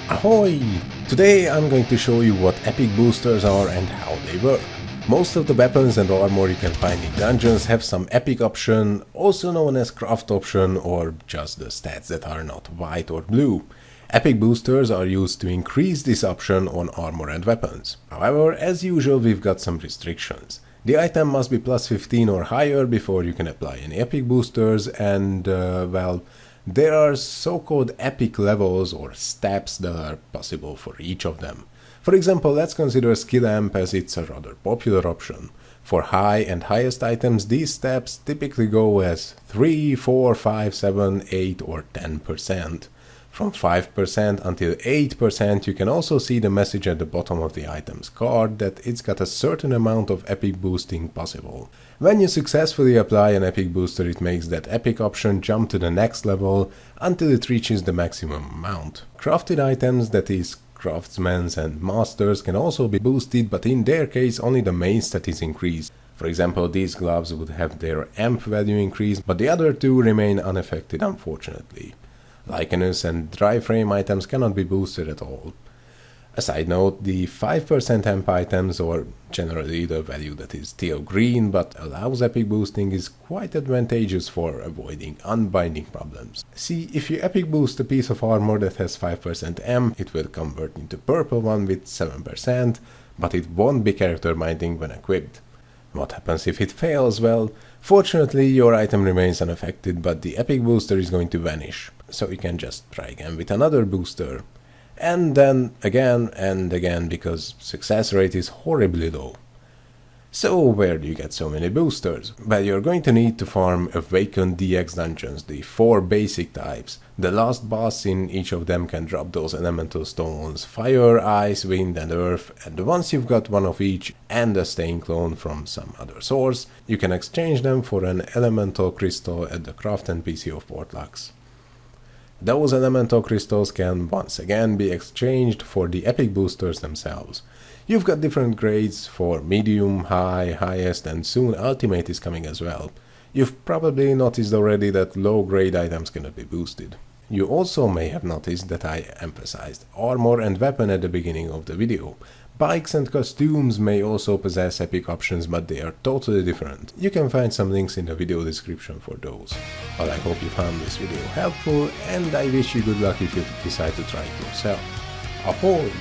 Ahoy! Today I'm going to show you what epic boosters are and how they work. Most of the weapons and armor you can find in dungeons have some epic option, also known as craft option or just the stats that are not white or blue. Epic boosters are used to increase this option on armor and weapons. However, as usual we've got some restrictions. The item must be plus 15 or higher before you can apply any epic boosters, and well, there are so-called epic levels or steps that are possible for each of them. For example, let's consider skill amp as it's a rather popular option. For high and highest items, these steps typically go as 3, 4, 5, 7, 8 or 10%. From 5% until 8% you can also see the message at the bottom of the item's card that it's got a certain amount of epic boosting possible. When you successfully apply an epic booster, it makes that epic option jump to the next level until it reaches the maximum amount. Crafted items, that is craftsmen's and masters, can also be boosted, but in their case only the main stat is increased. For example, these gloves would have their amp value increased, but the other two remain unaffected unfortunately. Lichenous and dry frame items cannot be boosted at all. A side note, the 5% amp items, or generally the value that is still green but allows epic boosting, is quite advantageous for avoiding unbinding problems. See, if you epic boost a piece of armor that has 5% amp, it will convert into purple one with 7%, but it won't be character binding when equipped. What happens if it fails? Well, fortunately your item remains unaffected, but the epic booster is going to vanish, so you can just try again with another booster. And then again and again, because success rate is horribly low. So where do you get so many boosters? Well, you're going to need to farm Awakened DX dungeons, the 4 basic types. The last boss in each of them can drop those elemental stones: fire, ice, wind and earth, and once you've got one of each and a staying clone from some other source, you can exchange them for an elemental crystal at the craft NPC of Portlax. Those elemental crystals can once again be exchanged for the epic boosters themselves. You've got different grades for medium, high, highest, and soon ultimate is coming as well. You've probably noticed already that low grade items cannot be boosted. You also may have noticed that I emphasized armor and weapon at the beginning of the video. Bikes and costumes may also possess epic options, but they are totally different. You can find some links in the video description for those. Well, I hope you found this video helpful, and I wish you good luck if you decide to try it yourself. Ahoy!